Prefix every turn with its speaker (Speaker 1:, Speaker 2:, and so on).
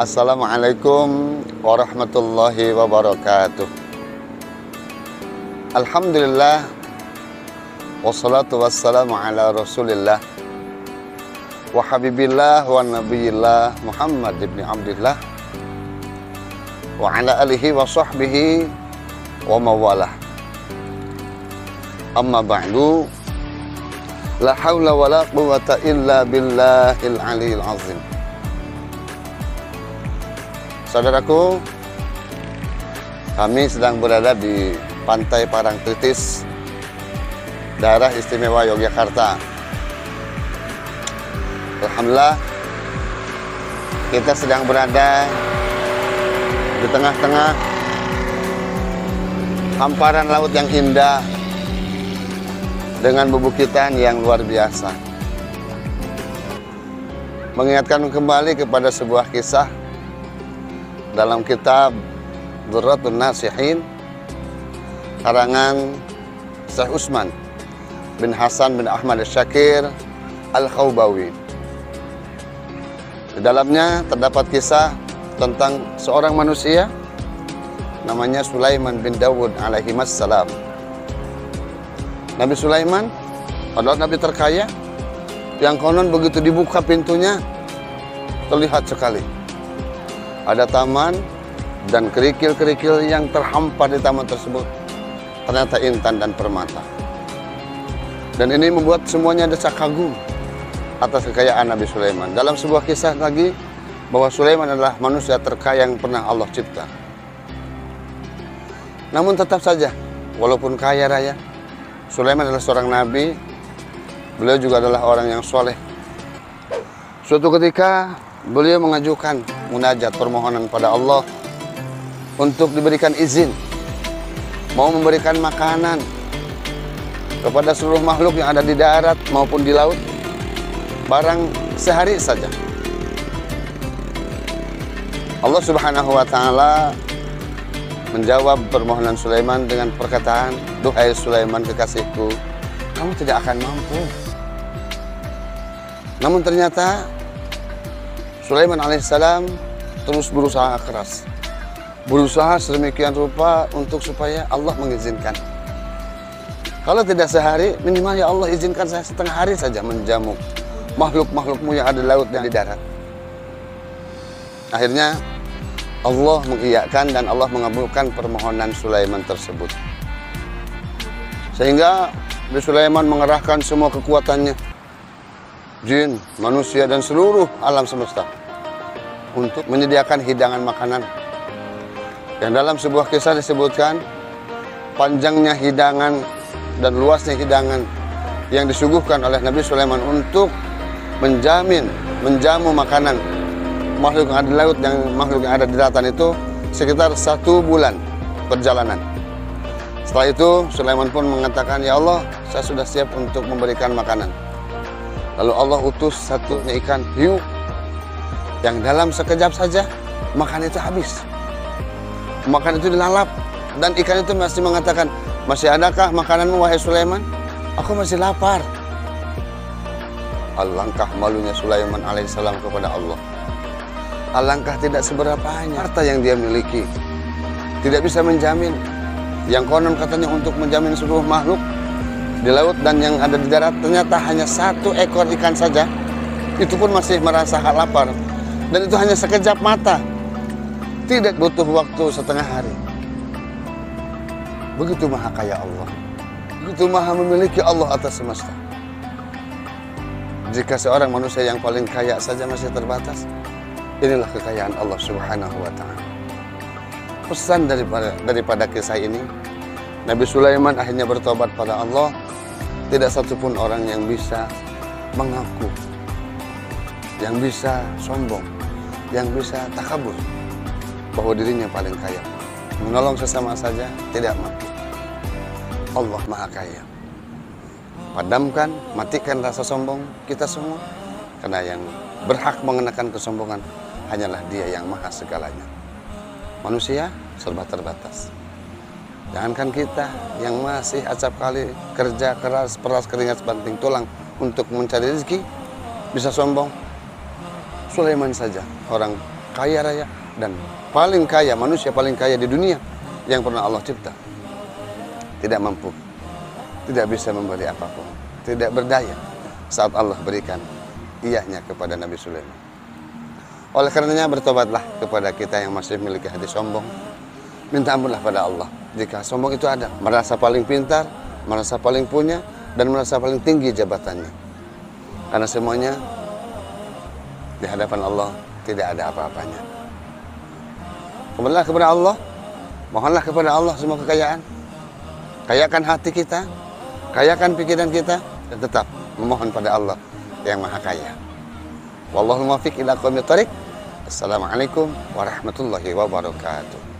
Speaker 1: Assalamualaikum warahmatullahi wabarakatuh. Alhamdulillah, wassalatu wassalamu ala rasulillah wa habibillah wa nabiyillah Muhammad ibn Abdillah wa ala alihi wa sahbihi wa mawalah. Amma ba'du, la hawla wa la quwwata illa billahil aliyil azim. Saudaraku, kami sedang berada di Pantai Parangtritis, daerah istimewa Yogyakarta. Alhamdulillah, kita sedang berada di tengah-tengah hamparan laut yang indah dengan bebukitan yang luar biasa. Mengingatkan kembali kepada sebuah kisah dalam kitab Durratun Nasihin karangan Syekh Utsman bin Hasan bin Ahmad Syakir Al-Khawbawi. Di dalamnya terdapat kisah tentang seorang manusia namanya Sulaiman bin Dawud alaihi wassalam. Nabi Sulaiman adalah nabi terkaya yang konon begitu dibuka pintunya terlihat sekali ada taman dan kerikil-kerikil yang terhampar di taman tersebut ternyata intan dan permata. Dan ini membuat semuanya decak kagum atas kekayaan Nabi Sulaiman. Dalam sebuah kisah lagi bahwa Sulaiman adalah manusia terkaya yang pernah Allah cipta. Namun tetap saja, walaupun kaya raya, Sulaiman adalah seorang nabi. Beliau juga adalah orang yang soleh. Suatu ketika beliau mengajukan munajat permohonan pada Allah untuk diberikan izin mau memberikan makanan kepada seluruh makhluk yang ada di darat maupun di laut barang sehari saja. Allah Subhanahu wa taala menjawab permohonan Sulaiman dengan perkataan, "Duhai Sulaiman kekasihku, kamu tidak akan mampu." Namun ternyata Sulaiman alaihissalam terus berusaha keras, berusaha sedemikian rupa untuk supaya Allah mengizinkan. Kalau tidak sehari, minimal ya Allah izinkan saya setengah hari saja menjamu makhluk-makhlukmu yang ada di laut dan di darat. Akhirnya Allah mengiyakan dan Allah mengabulkan permohonan Sulaiman tersebut. Sehingga Nabi Sulaiman mengerahkan semua kekuatannya, jin, manusia, dan seluruh alam semesta untuk menyediakan hidangan makanan. Yang dalam sebuah kisah disebutkan panjangnya hidangan dan luasnya hidangan yang disuguhkan oleh Nabi Sulaiman untuk menjamu makanan makhluk yang ada di laut dan makhluk yang ada di daratan itu sekitar 1 bulan perjalanan. Setelah itu Sulaiman pun mengatakan, "Ya Allah, saya sudah siap untuk memberikan makanan." Lalu Allah utus satu ikan hiu yang dalam sekejap saja makan itu habis. Makan itu dilalap dan ikan itu masih mengatakan, "Masih adakah makananmu wahai Sulaiman? Aku masih lapar." Alangkah malunya Sulaiman alaihissalam kepada Allah. Alangkah tidak seberapanya harta yang dia miliki. Tidak bisa menjamin yang konon katanya untuk menjamin seluruh makhluk di laut dan yang ada di darat, ternyata hanya 1 ekor ikan saja. Itu pun masih merasa lapar. Dan itu hanya sekejap mata. Tidak butuh waktu setengah hari. Begitu maha kaya Allah. Begitu maha memiliki Allah atas semesta. Jika seorang manusia yang paling kaya saja masih terbatas, inilah kekayaan Allah Subhanahu wa ta'ala. Pesan daripada kisah ini, Nabi Sulaiman akhirnya bertobat pada Allah. Tidak satupun orang yang bisa mengaku, yang bisa sombong, yang bisa takabur bahwa dirinya paling kaya. Menolong sesama saja tidak mampu. Allah maha kaya. Padamkan, matikan rasa sombong kita semua, karena yang berhak mengenakan kesombongan hanyalah Dia yang maha segalanya. Manusia serba terbatas. Jangankan kita yang masih acap kali kerja keras, peras keringat sebanting tulang untuk mencari rezeki, bisa sombong. Sulaiman saja, orang kaya raya dan paling kaya, manusia paling kaya di dunia yang pernah Allah cipta. Tidak mampu, tidak bisa memberi apapun, tidak berdaya saat Allah berikan iyahnya kepada Nabi Sulaiman. Oleh karenanya bertobatlah kepada kita yang masih memiliki hati sombong. Minta ampunlah pada Allah jika sombong itu ada, merasa paling pintar, merasa paling punya, dan merasa paling tinggi jabatannya. Karena semuanya di hadapan Allah tidak ada apa-apanya. Kembalilah kepada Allah, mohonlah kepada Allah semua kekayaan. Kayakan hati kita, kayakan pikiran kita, dan tetap memohon pada Allah yang Maha Kaya. Wallahul muwaffiq ila aqwamit thoriq. Assalamualaikum warahmatullahi wabarakatuh.